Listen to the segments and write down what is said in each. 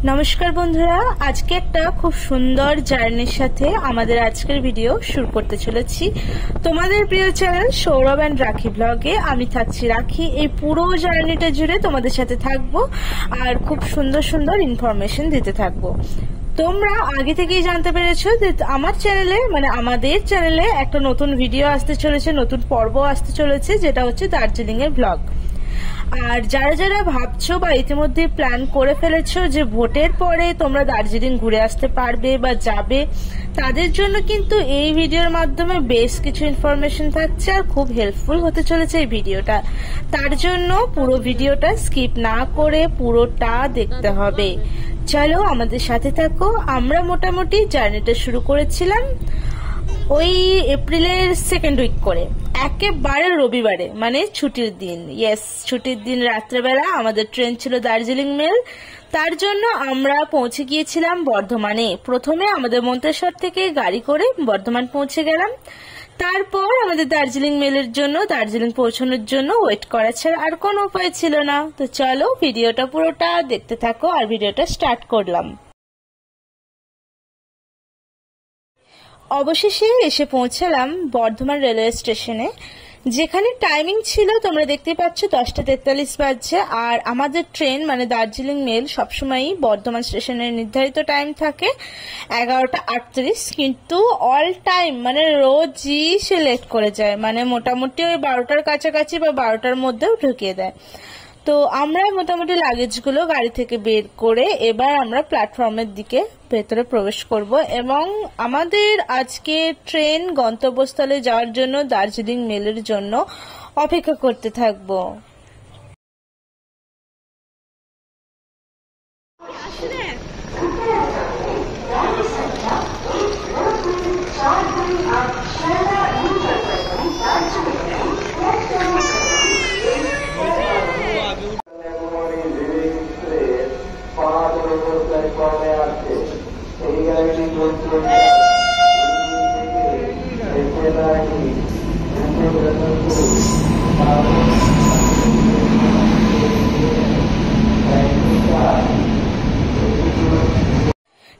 নমস্কার বন্ধুরা, আজকে একটা খুব সুন্দর জার্নির সাথে আমাদের আজকের ভিডিও শুরু করতে চলেছি। তোমাদের প্রিয় চ্যানেল সৌরভ অ্যান্ড রাখি ব্লগে আমি থাকছি রাখি। এই পুরো জার্নিটা জুড়ে তোমাদের সাথে থাকবো আর খুব সুন্দর সুন্দর ইনফরমেশন দিতে থাকবো। তোমরা আগে থেকেই জানতে পেরেছো যে আমার চ্যানেলে আমাদের চ্যানেলে একটা নতুন ভিডিও আসতে চলেছে, নতুন পর্ব আসতে চলেছে, যেটা হচ্ছে দার্জিলিং এর ব্লগ। আর যারা যারা ভাবছো বা ইতিমধ্যে প্ল্যান করে ফেলেছো যে ভোটের পরে তোমরা দার্জিলিং ঘুরে আসতে পারবে বা যাবে, তাদের জন্য কিন্তু এই ভিডিওর মাধ্যমে বেশ কিছু ইনফরমেশন থাকছে আর খুব হেল্পফুল হতে চলেছে এই ভিডিওটা। তার জন্য পুরো ভিডিওটা স্কিপ না করে পুরোটা দেখতে হবে। চলো আমাদের সাথে থাকো। আমরা মোটামুটি জার্নিটা শুরু করেছিলাম ওই এপ্রিলের সেকেন্ড উইক করে, একেবারে রবিবারে, ছুটির দিন। ইয়েস, ছুটির দিন রাত্রেবেলা আমাদের ট্রেন ছিল দার্জিলিং মেল। তার জন্য আমরা পৌঁছে গিয়েছিলাম বর্ধমানে। প্রথমে আমাদের মন্তেশ্বর থেকে গাড়ি করে বর্ধমান পৌঁছে গেলাম। তারপর আমাদের দার্জিলিং মেলের জন্য দার্জিলিং পৌঁছানোর জন্য ওয়েট করা ছাড়া আর কোনো উপায় ছিল না। তো চলো ভিডিওটা পুরোটা দেখতে থাকো আর ভিডিওটা স্টার্ট করলাম। অবশেষে এসে পৌঁছালাম বর্ধমান রেলওয়ে স্টেশনে, যেখানে টাইমিং ছিল তোমরা দেখতে পাচ্ছ 10:43 বাজছে। আর আমাদের ট্রেন দার্জিলিং মেল সবসময়ই বর্ধমান স্টেশনের নির্ধারিত টাইম থাকে 11:38, কিন্তু অল টাইম রোজই সে লেট করে যায়, মোটামুটি ওই 12টার কাছাকাছি বা 12টার মধ্যেও ঢুকিয়ে দেয়। তো আমরা মোটামুটি লাগেজগুলো গাড়ি থেকে বের করে এবার আমরা প্ল্যাটফর্মের দিকে ভেতরে প্রবেশ করব এবং আমাদের আজকে ট্রেন গন্তব্যস্থলে যাওয়ার জন্য দার্জিলিং মেলের জন্য অপেক্ষা করতে থাকবো।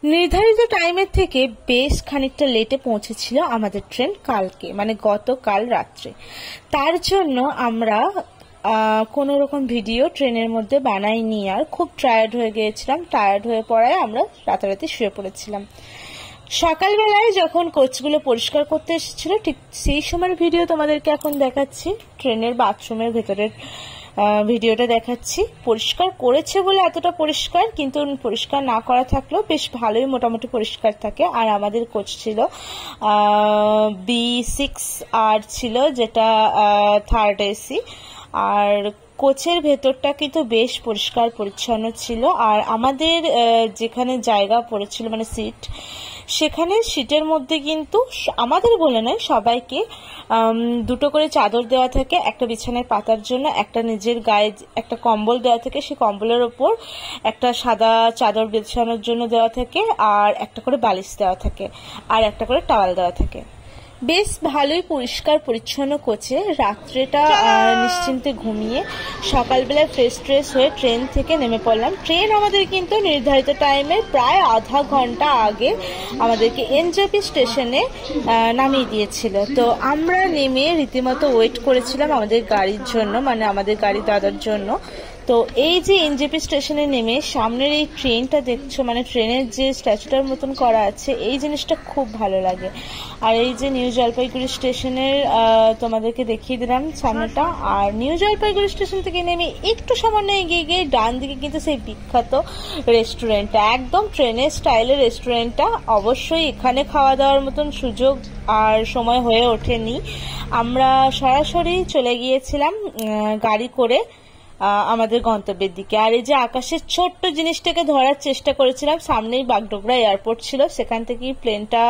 নির্ধারিত টাইমের থেকে বেশ খানিকটা লেটে পৌঁছেছিল আমাদের ট্রেন কালকে, গতকাল রাত্রে। তার জন্য আমরা কোনো রকম ভিডিও ট্রেনের মধ্যে বানাইনি, আর খুব টায়ার্ড হয়ে গিয়েছিলাম। টায়ার্ড হয়ে পড়ায় আমরা রাতারাতি শুয়ে পড়েছিলাম। সকালবেলায় যখন কোচগুলো পরিষ্কার করতে এসেছিল ঠিক সেই সময়ের ভিডিও তোমাদেরকে এখন দেখাচ্ছি। ট্রেনের বাথরুমের ভেতরের ভিডিওটা দেখাচ্ছি। পরিষ্কার করেছে বলে এতটা পরিষ্কার, কিন্তু পরিষ্কার না করা থাকলেও বেশ ভালোই মোটামুটি পরিষ্কার থাকে। আর আমাদের কোচ ছিল B6R ছিল, যেটা থার্ড এসি। আর কোচের ভেতরটা কিন্তু বেশ পরিষ্কার পরিচ্ছন্ন ছিল। আর আমাদের যেখানে জায়গা পড়েছিল সিট, সেখানে সিটের মধ্যে কিন্তু আমাদের বলে নয় সবাইকে দুটো করে চাদর দেওয়া থাকে, একটা বিছানায় পাতার জন্য, একটা নিজের গায়ে একটা কম্বল দেওয়া থাকে, সেই কম্বলের ওপর একটা সাদা চাদর বিছানোর জন্য দেওয়া থাকে, আর একটা করে বালিশ দেওয়া থাকে, আর একটা করে টাওয়াল দেওয়া থাকে। বেশ ভালোই পরিষ্কার পরিচ্ছন্ন কোচে। রাত্রেটা নিশ্চিন্তে ঘুমিয়ে সকালবেলায় ফ্রেশ ট্রেশ হয়ে ট্রেন থেকে নেমে পড়লাম। ট্রেন আমাদের কিন্তু নির্ধারিত টাইমের প্রায় আধা ঘন্টা আগে আমাদেরকে এনজেপি স্টেশনে নামিয়ে দিয়েছিল। তো আমরা নেমে রীতিমতো ওয়েট করেছিলাম আমাদের গাড়ির জন্য, আমাদের গাড়ি দাদার জন্য। তো এই যে এনজেপি স্টেশনে নেমে সামনের এই ট্রেনটা দেখছো, ট্রেনের যে স্ট্যাচুটার মতন করা আছে, এই জিনিসটা খুব ভালো লাগে। আর এই যে নিউ জলপাইগুড়ি স্টেশনের তোমাদেরকে দেখিয়ে দিলাম সামনেটা। আর নিউ জলপাইগুড়ি স্টেশন থেকে নেমে একটু সামান্য এগিয়ে গিয়ে ডান দিকে কিন্তু সেই বিখ্যাত রেস্টুরেন্টটা, একদম ট্রেনের স্টাইলের রেস্টুরেন্টটা। অবশ্যই এখানে খাওয়া দাওয়ার মতন সুযোগ আর সময় হয়ে ওঠেনি। আমরা সরাসরি চলে গিয়েছিলাম গাড়ি করে আমাদের গন্তব্যের দিকে। আর এই যে আকাশের ছোট্ট জিনিসটাকে ধরার চেষ্টা করেছিলাম, সামনেই বাগডোগরা এয়ারপোর্ট ছিল, সেখান থেকেই প্লেনটা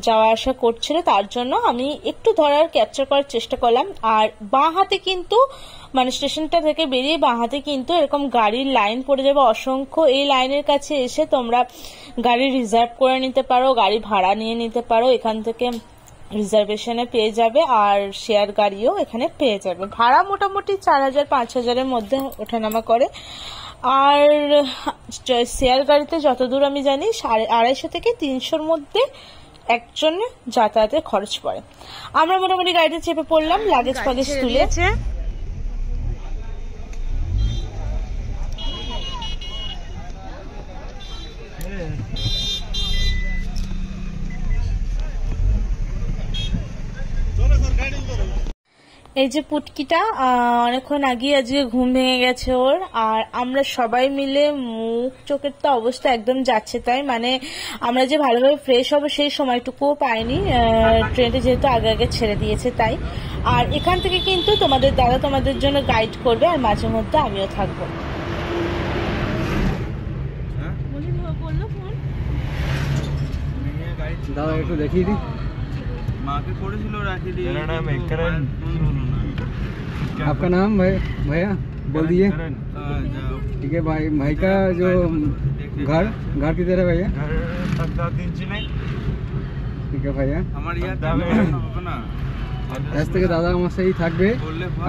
যাওয়া আসা করছিল। তার জন্য আমি একটু ক্যাপচার করার চেষ্টা করলাম। আর বাঁ হাতে কিন্তু স্টেশনটা থেকে বেরিয়ে বাঁ হাতে কিন্তু এরকম গাড়ির লাইন পড়ে যাবে অসংখ্য। এই লাইনের কাছে এসে তোমরা গাড়ি রিজার্ভ করে নিতে পারো, গাড়ি ভাড়া নিয়ে নিতে পারো, এখান থেকে রিজার্ভেশনে পেয়ে যাবে। আর শেয়ার গাড়িও এখানে পেয়ে যাবে। ভাড়া মোটামুটি 4000-5000-এর মধ্যে ওঠানামা করে। আর শেয়ার গাড়িতে যতদূর আমি জানি 250 থেকে 300-র মধ্যে একজনে যাতায়াতের খরচ পড়ে। আমরা মোটামুটি গাড়িতে চেপে পড়লাম, লাগেজ ফাগেজ তুলে। এই যে পুটকিটা অনেকক্ষণ আগে আজকে ঘুম ভেঙে গেছে ওর, আর আমরা সবাই মিলে মুখ চোখের তো অবস্থা একদম যাচ্ছে তাই, মানে আমরা যে ভালোভাবে ফ্রেশ হবো সেই সময়টুকুও পাইনি, ট্রেনটা যেহেতু আগে আগে ছেড়ে দিয়েছে তাই। আর এখান থেকে কিন্তু তোমাদের দাদা তোমাদের জন্য গাইড করবে, আর মাঝে মধ্যে আমিও থাকবো। দাদা একটু দেখিয়ে দিই। मेरा नाम है करण। आपका नाम भैया बोल दिए। ठीक है भाई, भाई का जो घर किधर है भैया? घर दिन चिने। ठीक है ভাইয়া, আজ থেকে দাদা আমার সাথেই থাকবে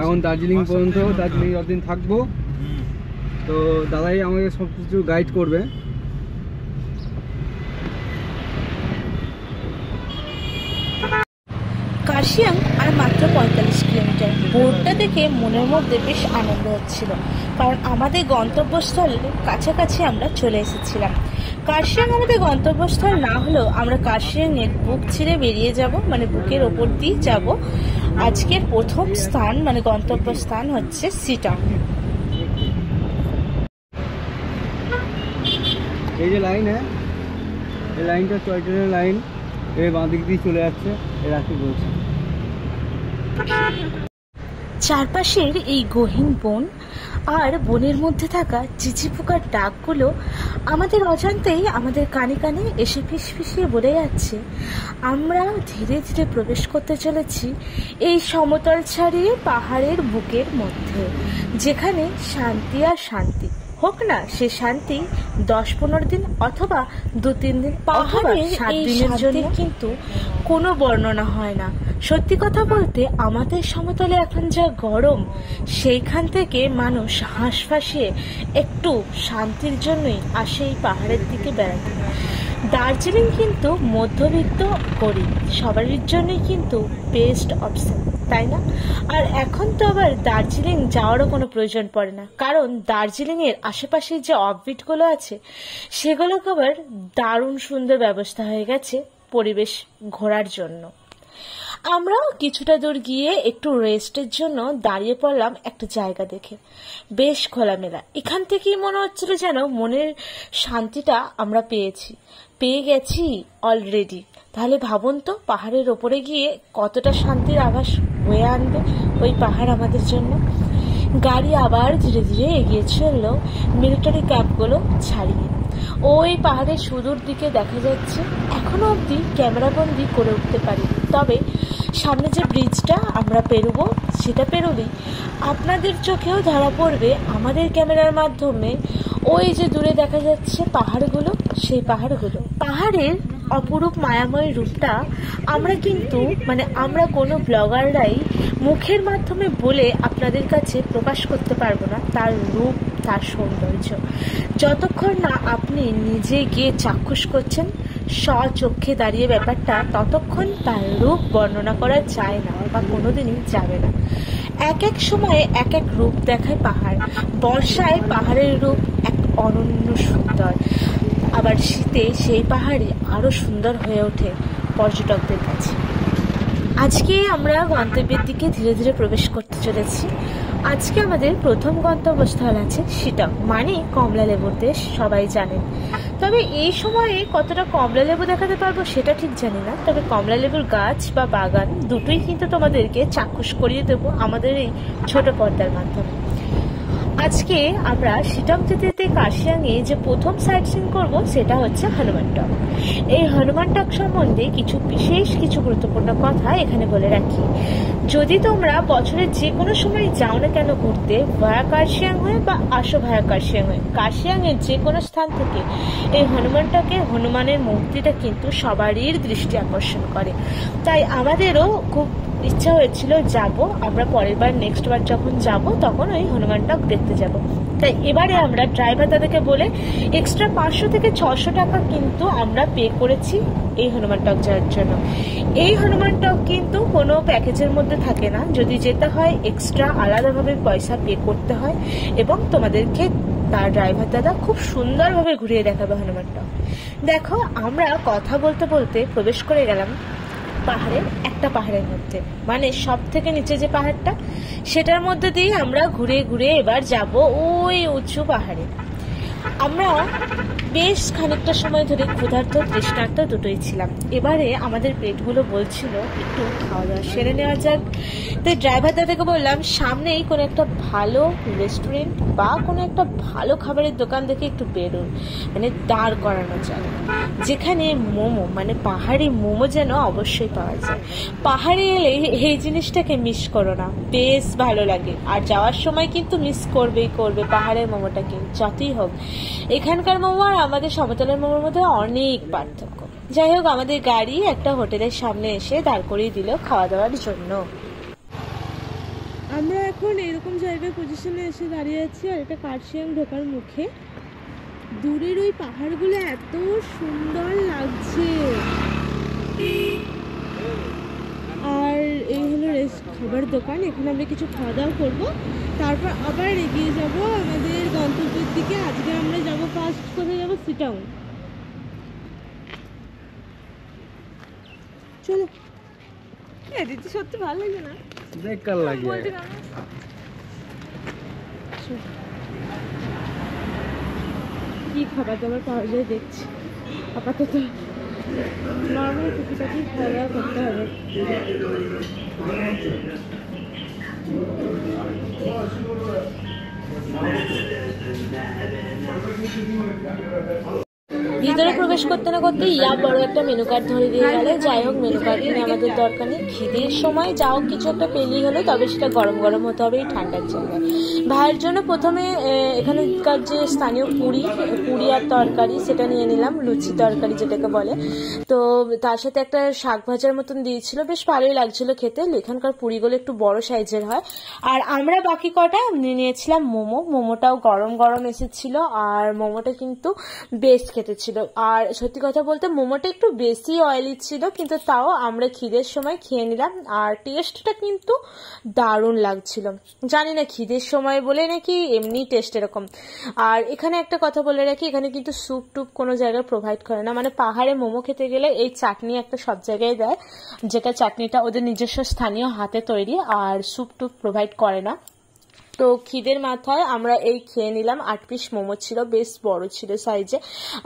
এখন দার্জিলিং পর্যন্ত। দার্জিলিং যতদিন থাকবো তো দাদাই আমাকে সব কিছু গাইড করবে। কার্শিয়াং আর মাত্র 45 কিলোমিটার। বোর্ডটা দেখে মনের মধ্যে বেশ আনন্দ হচ্ছিল, কারণ আমাদের গন্তব্যস্থলের কাছাকাছি আমরা চলে এসেছিলাম। কার্শিয়াং আমাদের গন্তব্যস্থল না হলেও আমরা কার্শিয়াংয়ের বুক ছিঁড়ে বেরিয়ে যাব, মানে বুকের ওপর দিয়ে যাব। আজকের প্রথম স্থান মানে গন্তব্যস্থান হচ্ছে সিটং। এই যে লাইন এই লাইনটা টয় ট্রেনের লাইন, এই বাঁ দিক দিয়ে চলে যাচ্ছে, এর রাখি বলছে। চারপাশের এই গহীন বন আর বনের মধ্যে থাকা চিচি পোকার ডাকগুলো আমাদের অজান্তেই আমাদের কানে কানে এসে ফিসফিসিয়ে বলে যাচ্ছে আমরা ধীরে ধীরে প্রবেশ করতে চলেছি এই সমতল ছাড়িয়ে পাহাড়ের বুকের মধ্যে, যেখানে শান্তি আর শান্তি। হোক না সে শান্তি 10-15 দিন অথবা 2-3 দিন, পাহাড়ের 7 দিনের জন্য কিন্তু কোনো বর্ণনা হয় না। সত্যি কথা বলতে আমাদের সমতলে এখন যা গরম, সেইখান থেকে মানুষ হাঁস ফাঁসিয়ে একটু শান্তির জন্যই আসে এই পাহাড়ের দিকে বেড়াতে। দার্জিলিং কিন্তু মধ্যবিত্ত গরিব সবারই জন্যই কিন্তু বেস্ট অপশন, তাই না? আর এখন তো আবার দার্জিলিং যাওয়ারও কোনো প্রয়োজন পড়ে না, কারণ দার্জিলিংয়ের আশেপাশে যে অফবিটগুলো আছে সেগুলোকে আবার দারুণ সুন্দর ব্যবস্থা হয়ে গেছে পরিবেশ ঘোরার জন্য। আমরাও কিছুটা দূর গিয়ে একটু রেস্টের জন্য দাঁড়িয়ে পড়লাম একটা জায়গা দেখে, বেশ খোলামেলা। এখান থেকেই মনে হচ্ছিল যেন মনের শান্তিটা আমরা পেয়ে গেছি অলরেডি। তাহলে ভাবুন তো পাহাড়ের ওপরে গিয়ে কতটা শান্তির আভাস বয়ে আনবে ওই পাহাড় আমাদের জন্য। গাড়ি আবার ধীরে ধীরে এগিয়ে চলল মিলিটারি ক্যাম্পগুলো ছাড়িয়ে। ওই পাহাড়ের সুদূর দিকে দেখা যাচ্ছে, এখনো অবধি ক্যামেরাবন্দি করে উঠতে পারি, তবে সামনে যে ব্রিজটা আমরা পেরোবো সেটা পেরোলেই আপনাদের চোখেও ধরা পড়বে আমাদের ক্যামেরার মাধ্যমে ওই যে দূরে দেখা যাচ্ছে পাহাড়গুলো, সেই পাহাড়গুলো। পাহাড়ের অপরূপ মায়াময় রূপটা আমরা কোনো ব্লগাররাই মুখের মাধ্যমে বলে আপনাদের কাছে প্রকাশ করতে পারবো না তার রূপ, তার সৌন্দর্য। যতক্ষণ না আপনি নিজে গিয়ে চাক্ষুষ করছেন স্বচক্ষে দাঁড়িয়ে ব্যাপারটা, ততক্ষণ তার রূপ বর্ণনা করা যায় না বা কোনোদিনই যাবে না। এক এক সময়ে এক এক রূপ দেখায় পাহাড়। বর্ষায় পাহাড়ের রূপ এক অনন্য সুন্দর, আবার শীতে সেই পাহাড়ই আরো সুন্দর হয়ে ওঠে পর্যটকদের কাছে। আজকে আমরা গন্তব্যের দিকে ধীরে ধীরে প্রবেশ করতে চলেছি। আজকে আমাদের প্রথম গন্তব্যস্থল আছে শিটং, মানে কমলা লেবুর দেশ, সবাই জানেন। তবে এই সময়ে কতটা কমলা লেবু দেখাতে পারবো সেটা ঠিক জানি না, তবে কমলা লেবুর গাছ বা বাগান দুটোই কিন্তু তোমাদেরকে চাক্ষুষ করিয়ে দেবো আমাদের এই ছোট পর্দার মাধ্যমে। আজকে আমরা শিটং যেতে যেতে কার্শিয়াংয়ে যে প্রথম সাইট সিন করবো সেটা হচ্ছে হনুমান টক। এই হনুমান টক সম্বন্ধে কিছু গুরুত্বপূর্ণ কথা এখানে বলে রাখি। যদি তোমরা বছরের যে কোনো সময় যাও না কেন ঘুরতে, ভায়া কার্শিয়াং হয়ে বা আসো ভায়া কার্শিয়াং হয়ে, কার্শিয়াংয়ের যে কোনো স্থান থেকে এই হনুমান টকের হনুমানের মূর্তিটা কিন্তু সবারই দৃষ্টি আকর্ষণ করে। তাই আমাদেরও খুব ইচ্ছা হয়েছিল যাব, আমরা পরের বার নেক্সট বার যখন যাব তখন ওই হনুমান টক দেখতে যাব। তাই এবারে আমরা ড্রাইভার দাদাকে বলে এক্সট্রা 500 থেকে 600 টাকা কিন্তু আমরা পে করেছি এই হনুমান টক যাওয়ার জন্য। এই হনুমান টক কিন্তু কোনো প্যাকেজের মধ্যে থাকে না, যদি যেতে হয় এক্সট্রা আলাদাভাবে পয়সা পে করতে হয়, এবং তোমাদেরকে তার ড্রাইভার দাদা খুব সুন্দরভাবে ঘুরিয়ে দেখাবে হনুমান টক। দেখো আমরা কথা বলতে বলতে প্রবেশ করে গেলাম একটা পাহাড়ের মধ্যে, মানে সব থেকে নিচে যে পাহাড়টা সেটার মধ্যে দিয়ে আমরা ঘুরে ঘুরে এবার যাব ওই উঁচু পাহাড়ে। আমরা বেশ খানিকটা সময় ধরে ক্ষুধার্ত তৃষ্ণার্ত দুটোই ছিলাম। এবারে আমাদের পেটগুলো বলছিল একটু খাওয়া দাওয়া সেরে নেওয়া যাক। তাই ড্রাইভার দাদাকে বললাম সামনেই কোনো একটা ভালো রেস্টুরেন্ট বা কোনো একটা ভালো খাবারের দোকান দেখে একটু বেরোন, মানে দাঁড় করানো যায়, যেখানে মোমো মানে পাহাড়ি মোমো যেন অবশ্যই পাওয়া যায়। পাহাড়ে এলে এই জিনিসটাকে মিস করো না, বেশ ভালো লাগে। আর যাওয়ার সময় কিন্তু মিস করবে পাহাড়ের মোমোটাকে, যতই হোক এখানকার মোমো আর আমাদের সমতলের মোমোর মধ্যে অনেক পার্থক্য। যাই হোক, আমাদের গাড়ি একটা হোটেলের সামনে এসে দাঁড় করিয়ে দিল খাওয়া দাওয়ার জন্য। আমরা এখন এরকম জায়গায় পজিশনে এসে দাঁড়িয়ে আছি আর এটা কার্শিয়াং ঢোকার মুখে। দূরের ওই পাহাড়গুলো এত সুন্দর লাগছে। আর এই হলো খাবার দোকান, এখানে আমরা কিছু খাওয়া দাওয়া করবো, তারপর আবার এগিয়ে যাব আমাদের গন্তব্যের দিকে। আজকে আমরা যাব ফার্স্ট কোথায় যাবো, সিটাং। চলো। দিদি সত্যি ভালো লাগে না, বেকার লাগে। কি খাবার দাবার পাওয়া যায় দেখছি। আপাতত নর্মাল টুকিটাকি খাওয়া দাওয়া করতে হবে। ভিতরে প্রবেশ করতে না করতে ইয়া বড় একটা মেনু কার্ড ধরে দিয়ে গেল। যাই হোক, মেনু কার্ড নিয়ে আমাদের দরকার নেই, খিদের সময় যাও কিছু একটা পেলেই হলো, তবে সেটা গরম গরম হতে হবে এই ঠান্ডার জায়গায়। ভাইয়ের জন্য প্রথমে এখানকার যে স্থানীয় পুরি আর তরকারি সেটা নিয়ে নিলাম, লুচি তরকারি যেটাকে বলে। তো তার সাথে একটা শাক ভাজার মতন দিয়েছিল, বেশ ভালোই লাগছিল খেতে। এখানকার পুরিগুলো একটু বড় সাইজের হয়। আর আমরা বাকি কটা নিয়েছিলাম মোমোটাও গরম গরম এসেছিল, আর মোমোটা কিন্তু বেশ খেতে ছিল। আর সত্যি কথা বলতে মোমোটা একটু বেশি অয়েলি ছিল, কিন্তু তাও আমরা খিদের সময় খেয়ে নিলাম। আর টেস্টটা কিন্তু দারুণ লাগছিল, জানি না খিদের সময় বলে নাকি এমনি টেস্ট এরকম। আর এখানে একটা কথা বলে রাখি, এখানে কিন্তু স্যুপ টুপ কোনো জায়গায় প্রোভাইড করে না, মানে পাহাড়ে মোমো খেতে গেলে এই চাটনি একটা সব জায়গায় দেয়, যেটা চাটনিটা ওদের নিজস্ব স্থানীয় হাতে তৈরি, আর স্যুপ টুপ প্রোভাইড করে না। তো খিদের মাথায় আমরা এই খেয়ে নিলাম। 8 পিস মোমো ছিল, বেশ বড় ছিল সাইজে,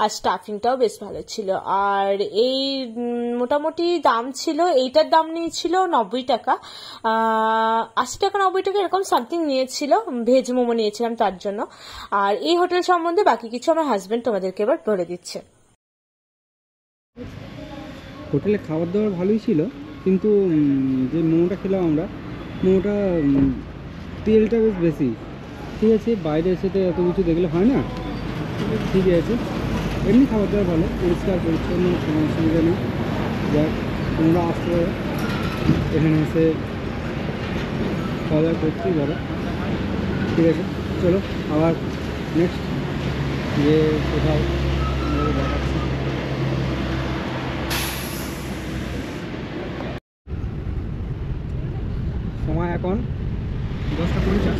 আর স্টাফিংটাও বেশ ভালো ছিল। আর এই মোটামুটি দাম ছিল, এইটার দাম নিয়েছিল 90 টাকা, 80 টাকা 90 টাকা এরকম সামথিং নিয়েছিল। ভেজ মোমো নিয়েছিলাম তার জন্য। আর এই হোটেল সম্বন্ধে বাকি কিছু আমার হাজবেন্ড তোমাদেরকে এবার বলে দিচ্ছে। হোটেলে খাবার দাবার ভালোই ছিল, কিন্তু যে মোমোটা খেলাম আমরা, মোমোটা তেলটা বেশ বেশি। ঠিক আছে, বাইরে এসে তো এত কিছু দেখলে হয় না, ঠিক আছে। এমনি খাবার দাবার ভালো, পরিষ্কার পরিচ্ছন্ন, কোনো অসুবিধা নেই। যাক, তোমরা আসতে পারো, এখানে এসে খাওয়া দাওয়া করতেই পারো। ঠিক আছে, চলো আবার নেক্সট গিয়ে কোথাও দেখাচ্ছি। সময় এখন 10:50।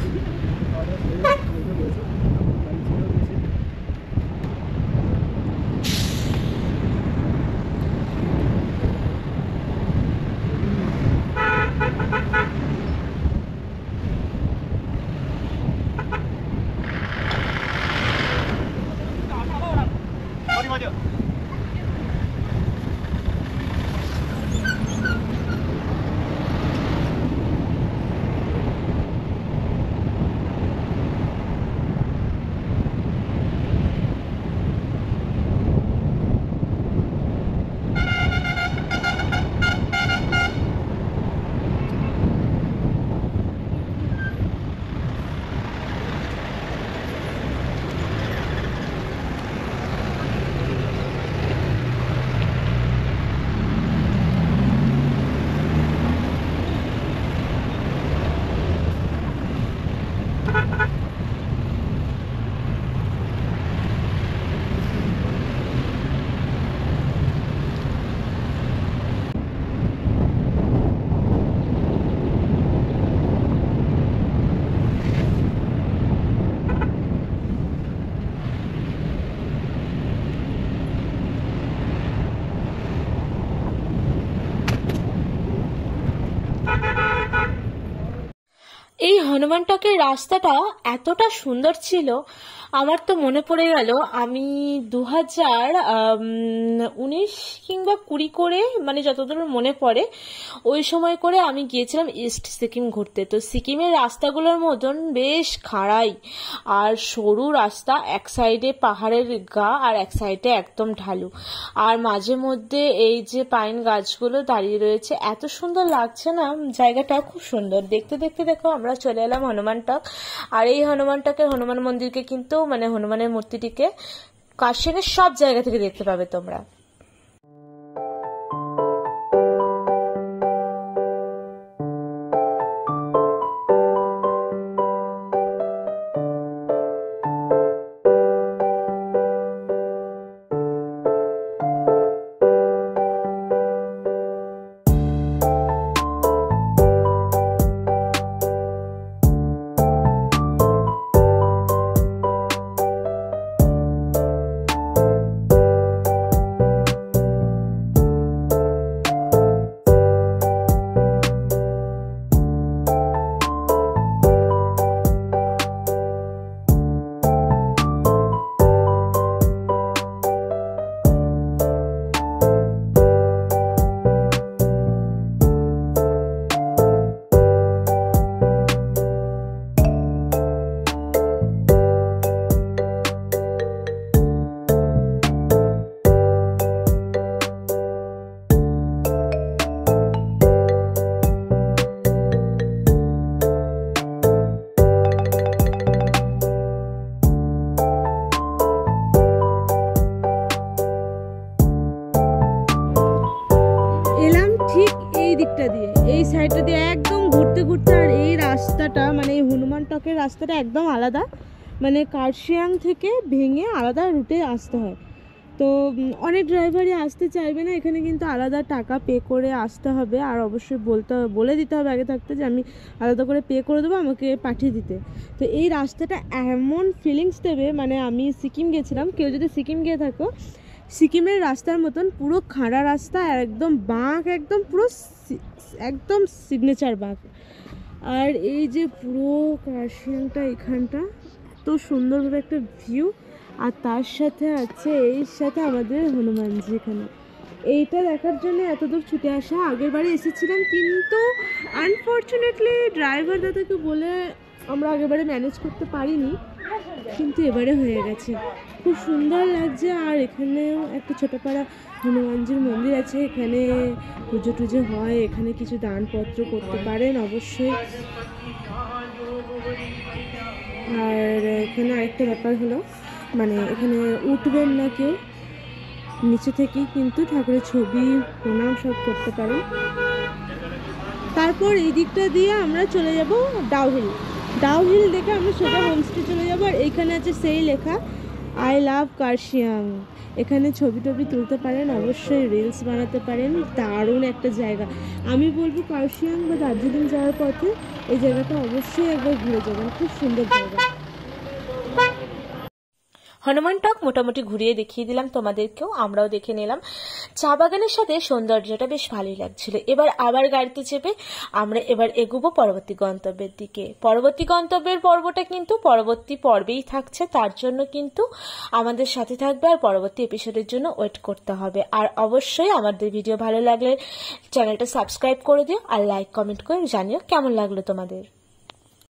হনুমান টকের রাস্তাটা এতটা সুন্দর ছিল, আমার তো মনে পড়ে গেল আমি 2019 কিংবা 20 করে, মানে যতদূর মনে পড়ে ওই সময় করে আমি গিয়েছিলাম ইস্ট সিকিম ঘুরতে। তো সিকিমের রাস্তাগুলোর মতন বেশ খাড়াই আর সরু রাস্তা, এক সাইডে পাহাড়ের গা আর এক সাইডে একদম ঢালু, আর মাঝে মধ্যে এই যে পাইন গাছগুলো দাঁড়িয়ে রয়েছে, এত সুন্দর লাগছে না জায়গাটা, খুব সুন্দর দেখতে। দেখতে দেখো আমরা চলে এলাম হনুমান টক। আর এই হনুমান টকের হনুমান মন্দিরকে কিন্তু, মানে হনুমানের মূর্তিটিকে কাশিয়ানের সব জায়গা থেকে দেখতে পাবে তোমরা। দিকটা দিয়ে, এই সাইডটা দিয়ে একদম ঘুরতে ঘুরতে, আর এই রাস্তাটা মানে এই হনুমান টকের রাস্তাটা একদম আলাদা, মানে কার্শিয়াং থেকে ভেঙে আলাদা রুটে আসতে হয়। তো অনেক ড্রাইভারই আসতে চাইবে না, এখানে কিন্তু আলাদা টাকা পে করে আসতে হবে, আর অবশ্যই বলে দিতে হবে আগে থাকতে যে আমি আলাদা করে পে করে দেবো, আমাকে পাঠিয়ে দিতে। তো এই রাস্তাটা এমন ফিলিংস দেবে, মানে আমি সিকিম গেছিলাম, কেউ যদি সিকিম গিয়ে থাকো, সিকিমের রাস্তার মতন পুরো খাড়া রাস্তা, আর একদম বাঁক, একদম পুরো একদম সিগনেচার বাঁক। আর এই যে পুরো কার্শিয়াংটা, এখানটা এত সুন্দরভাবে একটা ভিউ, আর তার সাথে আছে এর সাথে আমাদের হনুমানজি। এখানে এইটা দেখার জন্য এত দূর ছুটে আসা। আগের বারে এসেছিলাম, কিন্তু আনফর্চুনেটলি ড্রাইভার দাদাকে বলে আমরা আগেরবারে ম্যানেজ করতে পারিনি, কিন্তু এবারে হয়ে গেছে। খুব সুন্দর লাগছে। আর এখানেও একটা ছোটোপাড়া হনুমানজির মন্দির আছে, এখানে পুজো টুজো হয়, এখানে কিছু দানপত্র করতে পারেন অবশ্যই। আর এখানে আরেকটা ব্যাপার হলো, মানে এখানে উঠবেন না কেউ, নিচে থেকেই কিন্তু ঠাকুরের ছবি প্রণাম সব করতে পারেন। তারপর এই দিকটা দিয়ে আমরা চলে যাব ডাউহিল। ডাউহিল দেখে আমরা সোজা হোমস্টে চলে যাব। আর এইখানে আছে সেই লেখা আই লাভ কার্শিয়াং। এখানে ছবি টবি তুলতে পারেন, অবশ্যই রিলস বানাতে পারেন। দারুণ একটা জায়গা। আমি বলবো কার্শিয়াং বা দার্জিলিং যাওয়ার পথে এই জায়গাটা অবশ্যই একবার ঘুরে যাবেন, খুব সুন্দর জায়গা। হনুমান টক মোটামুটি ঘুরিয়ে দেখিয়ে দিলাম তোমাদেরকেও, আমরাও দেখে নিলাম। চা বাগানের সাথে সৌন্দর্যটা বেশ ভালোই লাগছিল। এবার আবার গাড়িতে চেপে আমরা এবার এগোবো পরবর্তী গন্তব্যের দিকে। পরবর্তী গন্তব্যের পর্বটা কিন্তু পরবর্তী পর্বেই থাকছে, তার জন্য কিন্তু আমাদের সাথে থাকবে আর পরবর্তী এপিসোডের জন্য ওয়েট করতে হবে। আর অবশ্যই আমাদের ভিডিও ভালো লাগলে চ্যানেলটা সাবস্ক্রাইব করে দিও, আর লাইক কমেন্ট করে জানিও কেমন লাগলো তোমাদের।